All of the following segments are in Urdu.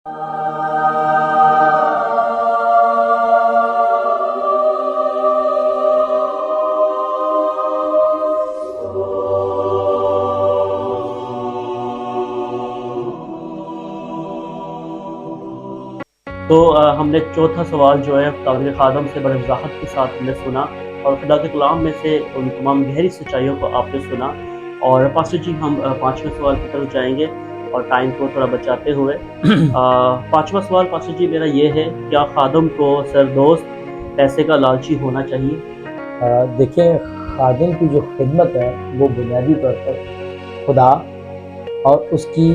تو ہم نے چوتھا سوال جو ہے قابل خادم سے بڑے وضاحت کے ساتھ ہم نے سنا، اور خدا کے کلام میں سے ان تمام گہری سچائیوں کو آپ نے سنا. اور پاسٹر جی ہم پانچویں سوال کی طرف جائیں گے اور ٹائم کو تھوڑا بچاتے ہوئے. پانچواں سوال پاسٹر جی میرا یہ ہے، کیا خادم کو سردوست پیسے کا لالچی ہونا چاہیے؟ دیکھیں، خادم کی جو خدمت ہے وہ بنیادی طور پر خدا اور اس کی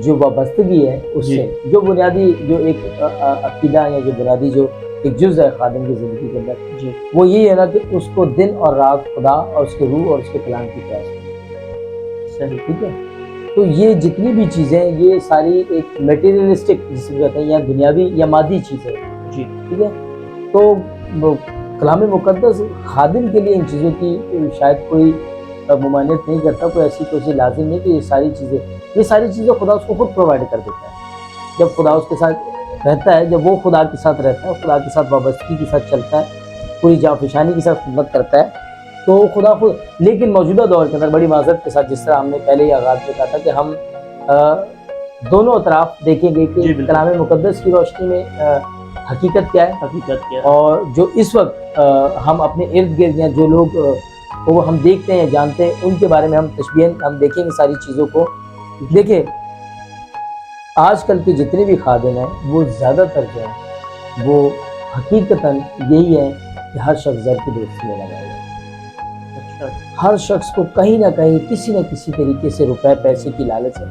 جو وابستگی ہے اس سے، جو بنیادی جو ایک عقیدہ یا جو بنیادی جو ایک جز ہے خادم کی زندگی کے اندر، وہ یہی ہے نا کہ اس کو دن اور رات خدا اور اس کے روح اور اس کے کلام کی پیاس ہو. صحیح، ٹھیک ہے. تو یہ جتنی بھی چیزیں، یہ ساری ایک میٹیریلسٹک جس کو کہتے ہیں، یا دنیاوی یا مادی چیزیں، ٹھیک ہے. تو کلام مقدس خادم کے لیے ان چیزوں کی شاید کوئی ممانعت نہیں کرتا، کوئی ایسی کوئی لازم نہیں کہ یہ ساری چیزیں خدا اس کو خود پرووائڈ کر دیتا ہے. جب خدا اس کے ساتھ رہتا ہے، جب وہ خدا کے ساتھ رہتا ہے، خدا کے ساتھ وابستگی کے ساتھ چلتا ہے، پوری جانفشانی کے ساتھ خدمت کرتا ہے، تو خدا خود. لیکن موجودہ دور کے اندر بڑی معذرت کے ساتھ، جس طرح ہم نے پہلے ہی آغاز میں کہا تھا کہ ہم دونوں اطراف دیکھیں گے کہ کلام مقدس کی روشنی میں حقیقت کیا ہے، اور جو اس وقت ہم اپنے ارد گرد یا جو لوگ وہ ہم دیکھتے ہیں، جانتے ہیں، ان کے بارے میں ہم تشبیہاً ہم دیکھیں گے ساری چیزوں کو. دیکھیں، آج کل کے جتنے بھی خادم ہیں وہ زیادہ تر جو ہیں وہ حقیقتاً یہی ہے کہ ہر شخص زر کی دوستی میں لگا ہے. ہر شخص کو کہیں نہ کہیں کسی نہ کسی طریقے سے روپے پیسے کی لالچ ہے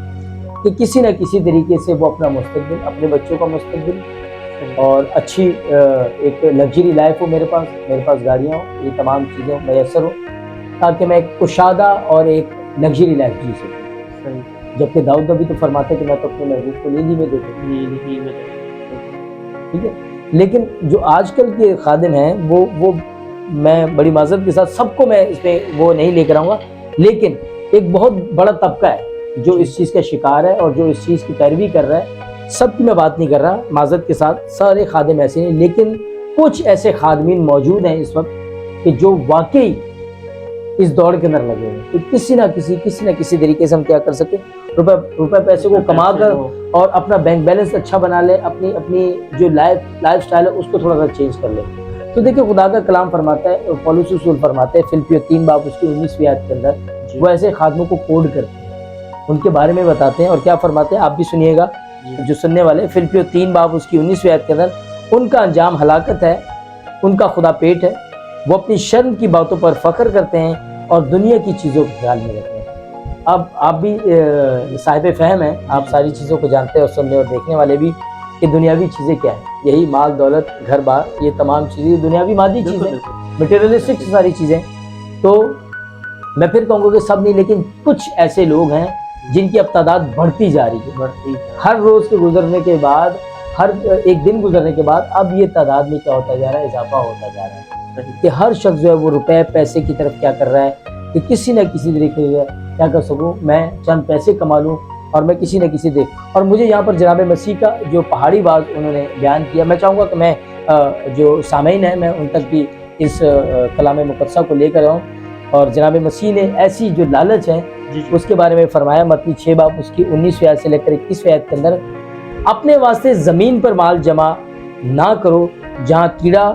کہ کسی نہ کسی طریقے سے وہ اپنا مستقبل، اپنے بچوں کا مستقبل اور اچھی ایک لگژری لائف ہو، میرے پاس گاڑیاں ہوں، یہ تمام چیزیں میسر ہوں، تاکہ میں ایک کشادہ اور ایک لگژری لائف جی سکوں. جبکہ داؤد نبی تو فرماتے کہ میں تو اپنے محبوب کو نیندی میں دیتا ہوں. ٹھیک ہے. لیکن جو آج کل کے خادم ہیں وہ میں بڑی معذرت کے ساتھ سب کو میں اس پہ وہ نہیں لے کر آؤں گا، لیکن ایک بہت بڑا طبقہ ہے جو اس چیز کا شکار ہے اور جو اس چیز کی پیروی کر رہا ہے. سب کی میں بات نہیں کر رہا، معذرت کے ساتھ سارے خادم ایسے نہیں، لیکن کچھ ایسے خادمین موجود ہیں اس وقت کہ جو واقعی اس دوڑ کے اندر لگے ہیں کہ کسی نہ کسی طریقے سے ہم کیا کر سکیں، روپے پیسے کو کما کر اور اپنا بینک بیلنس اچھا بنا لے، اپنی جو لائف سٹائل ہے اس کو تھوڑا سا چینج کر لے. تو دیکھیں، خدا کا کلام فرماتا ہے، پولس رسول فرماتے ہیں فلپیو 3 باب اس کی 19ویں آیت کے اندر، وہ ایسے خادموں کو کوڈ کرتے ہیں، ان کے بارے میں بتاتے ہیں. اور کیا فرماتے ہیں آپ بھی سنیے گا جو سننے والے. فلپیو 3 باب اس کی 19ویں آیت کے اندر، ان کا انجام ہلاکت ہے، ان کا خدا پیٹ ہے، وہ اپنی شرم کی باتوں پر فخر کرتے ہیں اور دنیا کی چیزوں کو خیال میں رکھتے ہیں. اب آپ بھی صاحب فہم ہیں، آپ ساری چیزوں کو جانتے ہیں اور سننے اور دیکھنے والے بھی کہ دنیاوی چیزیں کیا ہیں. یہی مال دولت گھر بار، یہ تمام چیزیں دنیاوی مادی چیزیں، مٹیریلسٹک ساری چیزیں. تو میں پھر کہوں گا کہ سب نہیں، لیکن کچھ ایسے لوگ ہیں جن کی اب تعداد بڑھتی جا رہی ہے. ہر روز کے گزرنے کے بعد، ہر ایک دن گزرنے کے بعد اب یہ تعداد میں کیا ہوتا جا رہا ہے، اضافہ ہوتا جا رہا ہے کہ ہر شخص جو ہے وہ روپے پیسے کی طرف کیا کر رہا ہے کہ کسی نہ کسی طریقے سے کیا کر سکوں، میں چند پیسے کما لوں اور میں کسی نہ کسی اور مجھے یہاں پر جناب مسیح کا جو پہاڑی باز انہوں نے بیان کیا، میں چاہوں گا کہ میں جو سامعین ہیں میں ان تک بھی اس کلام مقدسہ کو لے کر آؤں. اور جناب مسیح نے ایسی جو لالچ ہے اس کے بارے میں فرمایا، متی 6 باب اس کی 19ویں آیت سے لے کر 21ویں آیت کے اندر، اپنے واسطے زمین پر مال جمع نہ کرو جہاں کیڑا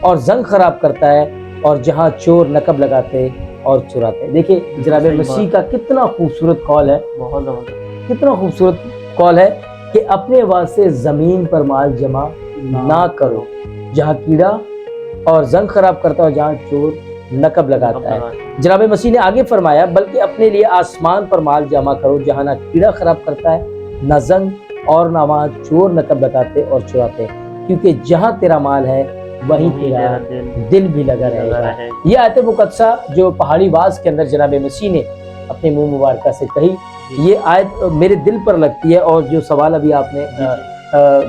اور زنگ خراب کرتا ہے اور جہاں چور نقب لگاتے اور چراتے ہیں. دیکھیں جناب مسیح کا کتنا خوبصورت قول ہے، کتنا خوبصورت قول ہے کہ اپنے واسطے زمین پر مال جمع نہ کرو جہاں کیڑا اور زنگ خراب کرتا ہے اور جہاں چور نقب لگاتا ہے. جناب مسیح نے آگے فرمایا، بلکہ اپنے لیے آسمان پر مال جمع کرو جہاں نہ کیڑا خراب کرتا ہے، نہ زنگ اور نہ وہاں چور نقب لگاتے اور چراتے، کیونکہ جہاں تیرا مال ہے وہیں تیرا دل بھی لگا رہے گا. یہ آیت مقدسہ جو پہاڑی باز کے اندر جناب مسیح نے اپنے منہ مبارکہ سے کہی، یہ آیت میرے دل پر لگتی ہے. اور جو سوال ابھی آپ نے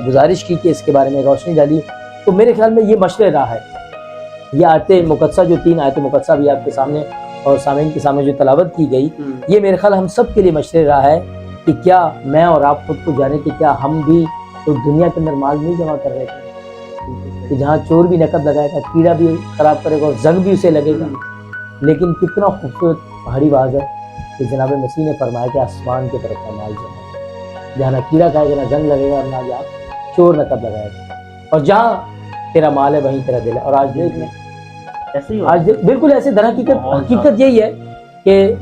گزارش کی کہ اس کے بارے میں روشنی ڈالی، تو میرے خیال میں یہ مشرع راہ ہے. یہ آیت مقدسہ جو 3 آیت مقدسہ بھی آپ کے سامنے اور سامعین کے سامنے جو تلاوت کی گئی، یہ میرے خیال ہم سب کے لیے مشرع راہ ہے کہ کیا میں اور آپ خود کو جانے کہ کیا ہم بھی تو دنیا کے اندر مال نہیں جمع کر رہے تھے کہ جہاں چور بھی نقد لگائے گا، کیڑا بھی خراب کرے گا اور زنگ بھی اسے لگے گا. لیکن کتنا خوبصورت پہاڑی باز ہے کہ جناب مسیح نے فرمایا کہ آسمان کی طرف کا مال جمع کرے، جہاں نہ کیڑا کھائے گا، نہ زنگ لگے گا، اور نہ جہاں چور نقد لگائے گا، اور جہاں تیرا مال ہے وہیں تیرا دل ہے. اور آج دیکھ لیں، ایسے ہی آج بالکل ایسے در حقیقت یہی ہے کہ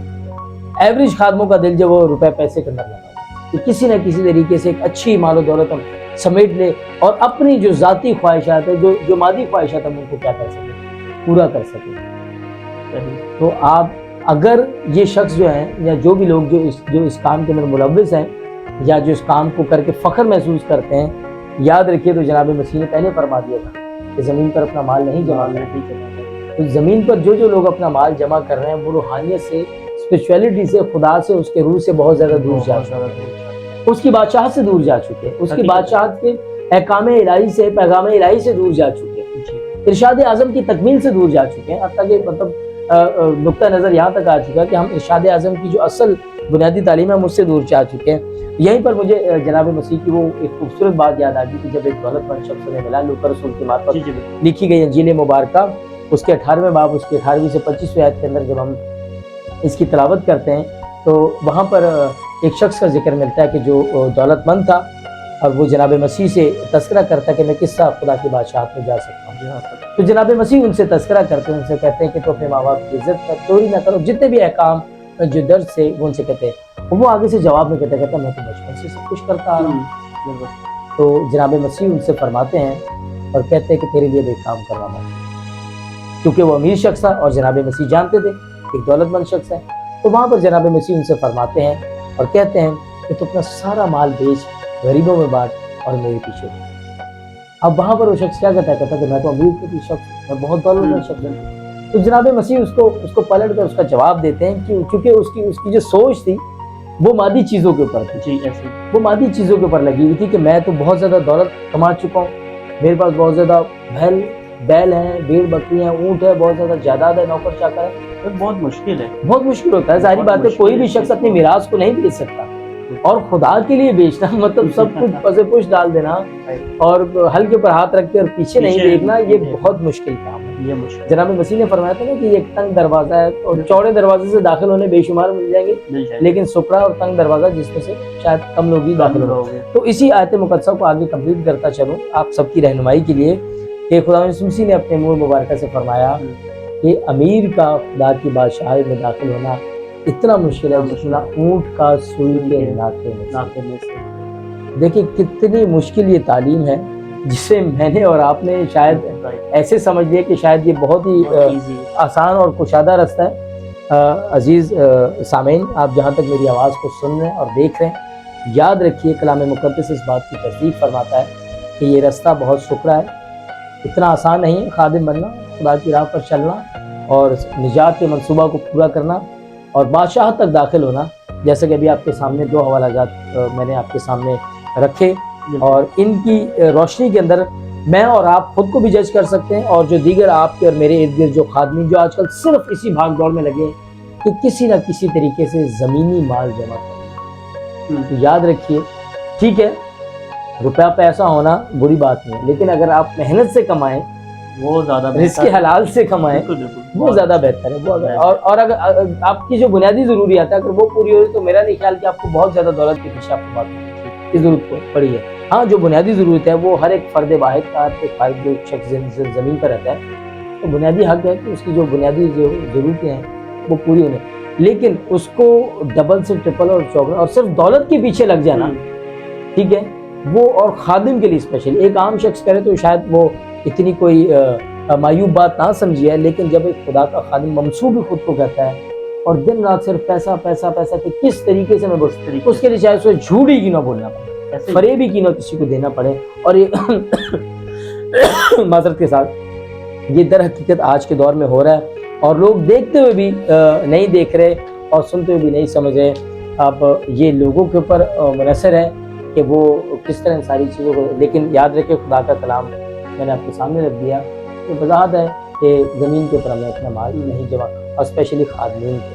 ایوریج خادموں کا دل جو وہ روپے پیسے کے اندر لگا کہ کسی نہ کسی طریقے سے ایک اچھی مال و دولت ہم سمیٹ لے اور اپنی جو ذاتی خواہشات ہیں، جو مادی خواہشات ہیں، ان کو کیا کر سکے، پورا کر سکے. تو آپ اگر یہ شخص جو ہیں یا جو بھی لوگ جو اس کام کے اندر ملوث ہیں یا جو اس کام کو کر کے فخر محسوس کرتے ہیں، یاد رکھیے تو جناب مسیح نے پہلے فرما دیا تھا کہ زمین پر اپنا مال نہیں جمع کرنا. تو زمین پر جو لوگ اپنا مال جمع کر رہے ہیں وہ روحانیت سے، اسپرچویلٹی سے، خدا سے، اس کے روح سے بہت زیادہ دور جا چکے ہیں، اس کی بادشاہت سے دور جا چکے ہیں، اس کی بادشاہت کے احکام الہی سے، پیغام الہی سے دور جا چکے ہیں، ارشاد اعظم کی تکمیل سے دور جا چکے ہیں. حتیٰ کہ نقطہ نظر یہاں تک آ چکا ہے کہ ہم ارشاد اعظم کی جو اصل بنیادی تعلیم ہے ہم اس سے دور جا چکے ہیں. یہیں پر مجھے جناب مسیح کی وہ ایک خوبصورت بات یاد آ گئی کہ جب ایک دولت مند شخص نے ملا، لوکا رسول کی مارفت لکھی گئی انجیل مبارکہ اس کے 18ویں باب اس کے 18ویں سے 25ویں آیت کے اندر جب ہم اس کی تلاوت کرتے ہیں تو وہاں پر ایک شخص کا ذکر ملتا ہے کہ جو دولت مند تھا اور وہ جناب مسیح سے تذکرہ کرتا ہے کہ میں کس طرح خدا کی بادشاہت میں جا سکتا ہوں. تو جناب مسیح ان سے تذکرہ کرتے ہیں، ان سے کہتے ہیں کہ تو اپنے ماں باپ کی عزت کر، چوری نہ کرو، جتنے بھی احکام جو درج سے وہ ان سے کہتے ہیں. وہ آگے سے جواب میں کہتا میں تو بچپن سے سب کچھ کرتا آ رہا ہوں. تو جناب مسیح ان سے فرماتے ہیں اور کہتے ہیں کہ تیرے لیے بھی ایک کام کرنا ہے، کیونکہ وہ امیر شخص تھا اور جناب مسیح جانتے تھے ایک دولت مند شخص ہے. تو وہاں پر جناب مسیح ان سے فرماتے ہیں اور کہتے ہیں کہ تو اپنا سارا مال بیچ، غریبوں میں بانٹ اور میرے پیچھے. اب وہاں پر وہ شخص کیا کہتا ہے کہ میں تو امیر کی شخص، میں بہت دولت مند شخص ہوں. تو جناب مسیح اس کو پلٹ کر اس کا جواب دیتے ہیں کہ چونکہ اس کی جو سوچ تھی وہ مادی چیزوں کے اوپر تھی، وہ مادی چیزوں کے اوپر لگی ہوئی تھی کہ میں تو بہت زیادہ دولت کما چکا ہوں، میرے پاس بہت زیادہ بیل ہیں، بھیڑ بکری ہیں، اونٹ ہے، بہت زیادہ جائیداد ہے، نوکر چاکر ہے. بہت مشکل ہے، بہت مشکل ہوتا ہے. ظاہری بات ہے کوئی بھی شخص اپنی میراث کو نہیں بیچ سکتا، اور خدا کے لیے بیچنا مطلب سب کچھ پسے پوش ڈال دینا اور ہلکے پر ہاتھ رکھ کے اور پیچھے نہیں دیکھنا، یہ بہت مشکل کام ہے. جناب مسیح نے فرمایا تھا نا کہ یہ ایک تنگ دروازہ ہے اور چوڑے دروازے سے داخل ہونے بے شمار مل جائیں گے، لیکن سکڑا اور تنگ دروازہ جس میں سے شاید کم لوگ ہی داخل ہو گے. تو اسی آیت مقدسہ کو آگے کمپلیٹ کرتا چلوں آپ سب کی رہنمائی کے لیے کہ خدا مسیح نے اپنے منہ مبارکہ سے فرمایا کہ امیر کا خدا کی بادشاہی میں داخل ہونا اتنا مشکل ہے جتنا اونٹ کا سوئی کے ناکے میں سے. دیکھیں کتنی مشکل یہ تعلیم ہے جسے میں نے اور آپ نے شاید ایسے سمجھ لیا کہ شاید یہ بہت ہی آسان اور کشادہ رستہ ہے. عزیز سامعین، آپ جہاں تک میری آواز کو سن رہے ہیں اور دیکھ رہے ہیں، یاد رکھیے کلام مقدس اس بات کی تصدیق فرماتا ہے کہ یہ رستہ بہت سکڑا ہے، اتنا آسان نہیں ہے خادم بننا، خدا کی راہ پر چلنا اور نجات کے منصوبہ کو پورا کرنا اور بادشاہت تک داخل ہونا. جیسا کہ ابھی آپ کے سامنے دو حوالہ جات میں نے آپ کے سامنے رکھے اور ان کی روشنی کے اندر میں اور آپ خود کو بھی جج کر سکتے ہیں اور جو دیگر آپ کے اور میرے ارد گرد جو خادمین جو آج کل صرف اسی بھاگ دوڑ میں لگے ہیں کہ کسی نہ کسی طریقے سے زمینی مال جمع کریں. تو یاد رکھیے، ٹھیک ہے روپیہ پیسہ ہونا بری بات نہیں ہے، لیکن اگر آپ محنت سے کمائیں، وہ زیادہ رزق حلال سے کمائیں، وہ زیادہ بہتر ہے. اور اگر آپ کی جو بنیادی ضروریات ہے اگر وہ پوری ہو تو میرا نہیں خیال کہ آپ کو بہت زیادہ دولت کے پیچھے آپ کو بات کی ضرورت پڑی ہے. ہاں جو بنیادی ضرورت ہے وہ ہر ایک فرد واحد کا، ایک فرد جو شخص زمین پر رہتا ہے تو بنیادی حق ہے کہ اس کی جو بنیادی جو ضرورتیں ہیں وہ پوری ہونے، لیکن اس کو ڈبل سے ٹرپل اور چوگنا اور صرف دولت کے پیچھے لگ جانا، ٹھیک ہے، وہ اور خادم کے لیے اسپیشل ایک عام شخص کرے تو شاید وہ اتنی کوئی معیوب بات نہ سمجھی ہے، لیکن جب ایک خدا کا خادم ممسوح بھی خود کو کہتا ہے اور دن رات صرف پیسہ پیسہ پیسہ کہ کس طریقے سے میں اس کے لیے چاہے اسے جھوٹ ہی کیوں نہ بولنا پڑے، فریب ہی کیوں نہ کسی کو دینا پڑے. اور یہ معذرت کے ساتھ یہ در حقیقت آج کے دور میں ہو رہا ہے اور لوگ دیکھتے ہوئے بھی نہیں دیکھ رہے اور سنتے ہوئے بھی نہیں سمجھ رہے. اب یہ لوگوں کے اوپر منحصر ہے کہ وہ کس طرح ان ساری چیزوں کو، لیکن یاد رکھے خدا کا کلام میں نے آپ کے سامنے رکھ دیا کہ وضاحت ہے کہ زمین کے اوپر ہمیں اپنا مال نہیں جمع، اور اسپیشلی خادمین کے.